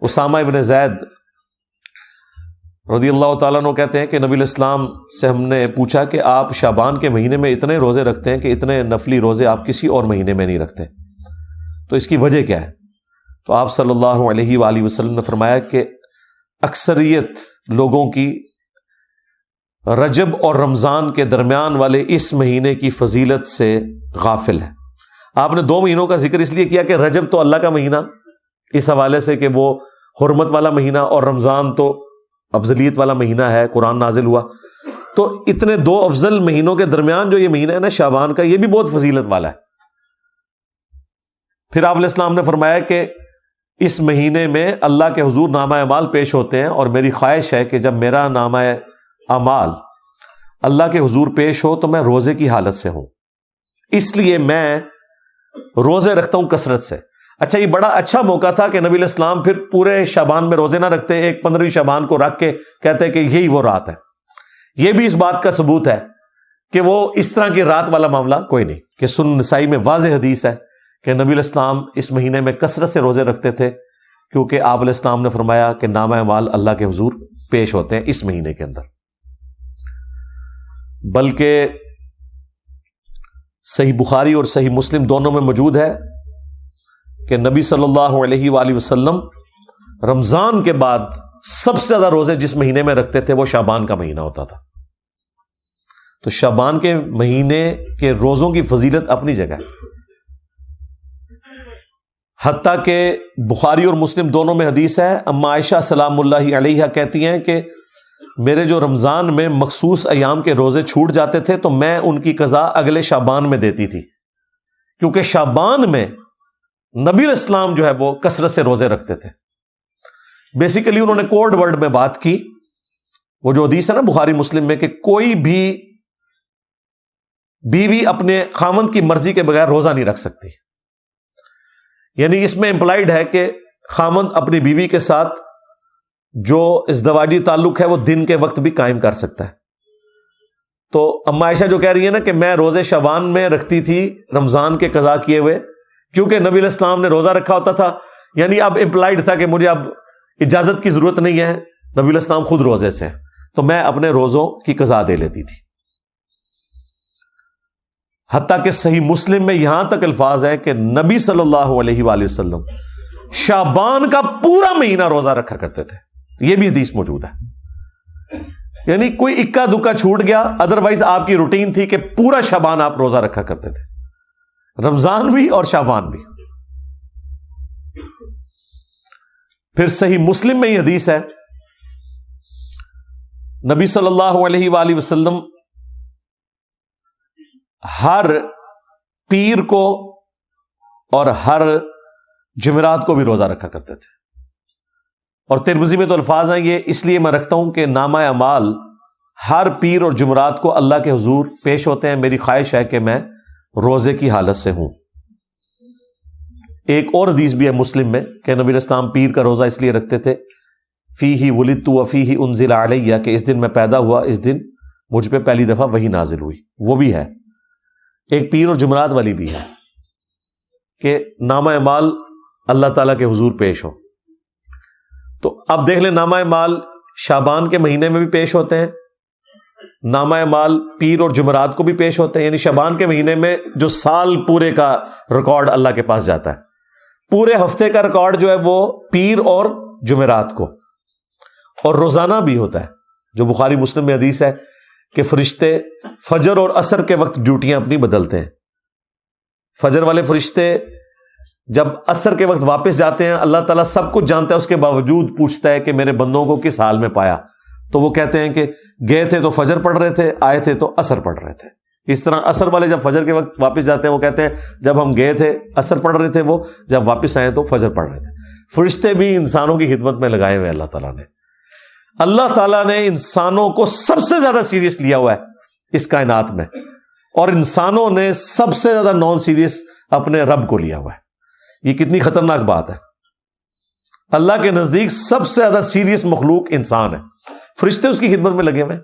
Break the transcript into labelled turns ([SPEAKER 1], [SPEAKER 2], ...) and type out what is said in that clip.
[SPEAKER 1] اسامہ ابن زید رضی اللہ تعالیٰ عنہ کہتے ہیں کہ نبی علیہ السلام سے ہم نے پوچھا کہ آپ شعبان کے مہینے میں اتنے روزے رکھتے ہیں کہ اتنے نفلی روزے آپ کسی اور مہینے میں نہیں رکھتے، تو اس کی وجہ کیا ہے؟ تو آپ صلی اللہ علیہ وآلہ وسلم نے فرمایا کہ اکثریت لوگوں کی رجب اور رمضان کے درمیان والے اس مہینے کی فضیلت سے غافل ہے۔ آپ نے 2 مہینوں کا ذکر اس لیے کیا کہ رجب تو اللہ کا مہینہ اس حوالے سے کہ وہ حرمت والا مہینہ، اور رمضان تو افضلیت والا مہینہ ہے، قرآن نازل ہوا، تو اتنے 2 افضل مہینوں کے درمیان جو یہ مہینہ ہے نا شعبان کا، یہ بھی بہت فضیلت والا ہے۔ پھر آپ علیہ السلام نے فرمایا کہ اس مہینے میں اللہ کے حضور نامہ اعمال پیش ہوتے ہیں، اور میری خواہش ہے کہ جب میرا نامہ اعمال اللہ کے حضور پیش ہو تو میں روزے کی حالت سے ہوں، اس لیے میں روزے رکھتا ہوں کثرت سے۔ اچھا، یہ بڑا اچھا موقع تھا کہ نبی علیہ السلام پھر پورے شعبان میں روزے نہ رکھتے، ایک 15ویں شعبان کو رکھ کے کہتے کہ یہی وہ رات ہے۔ یہ بھی اس بات کا ثبوت ہے کہ وہ اس طرح کی رات والا معاملہ کوئی نہیں، کہ سنن نسائی میں واضح حدیث ہے کہ نبی علیہ السلام اس مہینے میں کثرت سے روزے رکھتے تھے، کیونکہ آپ علیہ السلام نے فرمایا کہ نامہ اعمال اللہ کے حضور پیش ہوتے ہیں اس مہینے کے اندر۔ بلکہ صحیح بخاری اور صحیح مسلم دونوں میں موجود ہے کہ نبی صلی اللہ علیہ وآلہ وسلم رمضان کے بعد سب سے زیادہ روزے جس مہینے میں رکھتے تھے وہ شعبان کا مہینہ ہوتا تھا۔ تو شعبان کے مہینے کے روزوں کی فضیلت اپنی جگہ ہے، حتیٰ کہ بخاری اور مسلم دونوں میں حدیث ہے، اما عائشہ سلام اللہ علیہا کہتی ہیں کہ میرے جو رمضان میں مخصوص ایام کے روزے چھوٹ جاتے تھے تو میں ان کی قضا اگلے شعبان میں دیتی تھی، کیونکہ شعبان میں نبی علیہ السلام جو ہے وہ کثرت سے روزے رکھتے تھے۔ بیسیکلی انہوں نے کوڈ ورڈ میں بات کی، وہ جو حدیث ہے نا بخاری مسلم میں کہ کوئی بھی بیوی اپنے خاوند کی مرضی کے بغیر روزہ نہیں رکھ سکتی، یعنی اس میں امپلائڈ ہے کہ خاوند اپنی بیوی کے ساتھ جو ازدواجی تعلق ہے وہ دن کے وقت بھی قائم کر سکتا ہے۔ تو اما عائشہ جو کہہ رہی ہے نا کہ میں روزے شعبان میں رکھتی تھی رمضان کے قضا کیے ہوئے، کیونکہ نبی علیہ السلام نے روزہ رکھا ہوتا تھا، یعنی اب امپلائڈ تھا کہ مجھے اب اجازت کی ضرورت نہیں ہے، نبی علیہ السلام خود روزے سے ہیں، تو میں اپنے روزوں کی قضا دے لیتی تھی۔ حتیٰ کہ صحیح مسلم میں یہاں تک الفاظ ہے کہ نبی صلی اللہ علیہ وآلہ وسلم شعبان کا پورا مہینہ روزہ رکھا کرتے تھے، یہ بھی حدیث موجود ہے، یعنی کوئی اکا دکا چھوٹ گیا، ادروائز آپ کی روٹین تھی کہ پورا شعبان آپ روزہ رکھا کرتے تھے، رمضان بھی اور شعبان بھی۔ پھر صحیح مسلم میں یہ حدیث ہے، نبی صلی اللہ علیہ وآلہ وسلم ہر پیر کو اور ہر جمعرات کو بھی روزہ رکھا کرتے تھے، اور ترمذی میں تو الفاظ ہیں یہ اس لیے میں رکھتا ہوں کہ نامہ اعمال ہر پیر اور جمعرات کو اللہ کے حضور پیش ہوتے ہیں، میری خواہش ہے کہ میں روزے کی حالت سے ہوں۔ ایک اور حدیث بھی ہے مسلم میں کہ نبی علیہ السلام پیر کا روزہ اس لیے رکھتے تھے، فیہ ولدت وفیہ انزل علیہ، کہ اس دن میں پیدا ہوا، اس دن مجھ پہ پہلی دفعہ وحی نازل ہوئی۔ وہ بھی ہے، ایک پیر اور جمعرات والی بھی ہے کہ نامہ اعمال اللہ تعالیٰ کے حضور پیش ہو۔ تو اب دیکھ لیں، نامہ اعمال شعبان کے مہینے میں بھی پیش ہوتے ہیں، نامہ اعمال پیر اور جمعرات کو بھی پیش ہوتے ہیں، یعنی شعبان کے مہینے میں جو سال پورے کا ریکارڈ اللہ کے پاس جاتا ہے، پورے ہفتے کا ریکارڈ جو ہے وہ پیر اور جمعرات کو، اور روزانہ بھی ہوتا ہے، جو بخاری مسلم میں حدیث ہے کہ فرشتے فجر اور عصر کے وقت ڈیوٹیاں اپنی بدلتے ہیں۔ فجر والے فرشتے جب عصر کے وقت واپس جاتے ہیں، اللہ تعالیٰ سب کچھ جانتا ہے، اس کے باوجود پوچھتا ہے کہ میرے بندوں کو کس حال میں پایا، تو وہ کہتے ہیں کہ گئے تھے تو فجر پڑھ رہے تھے، آئے تھے تو عصر پڑھ رہے تھے۔ اس طرح عصر والے جب فجر کے وقت واپس جاتے ہیں وہ کہتے ہیں جب ہم گئے تھے عصر پڑھ رہے تھے، وہ جب واپس آئے تو فجر پڑھ رہے تھے۔ فرشتے بھی انسانوں کی خدمت میں لگائے ہوئے اللہ تعالیٰ نے۔ اللہ تعالیٰ نے انسانوں کو سب سے زیادہ سیریس لیا ہوا ہے اس کائنات میں، اور انسانوں نے سب سے زیادہ نان سیریس اپنے رب کو لیا ہوا ہے۔ یہ کتنی خطرناک بات ہے۔ اللہ کے نزدیک سب سے زیادہ سیریس مخلوق انسان ہے، فرشتے اس کی خدمت میں لگے ہوئے ہیں۔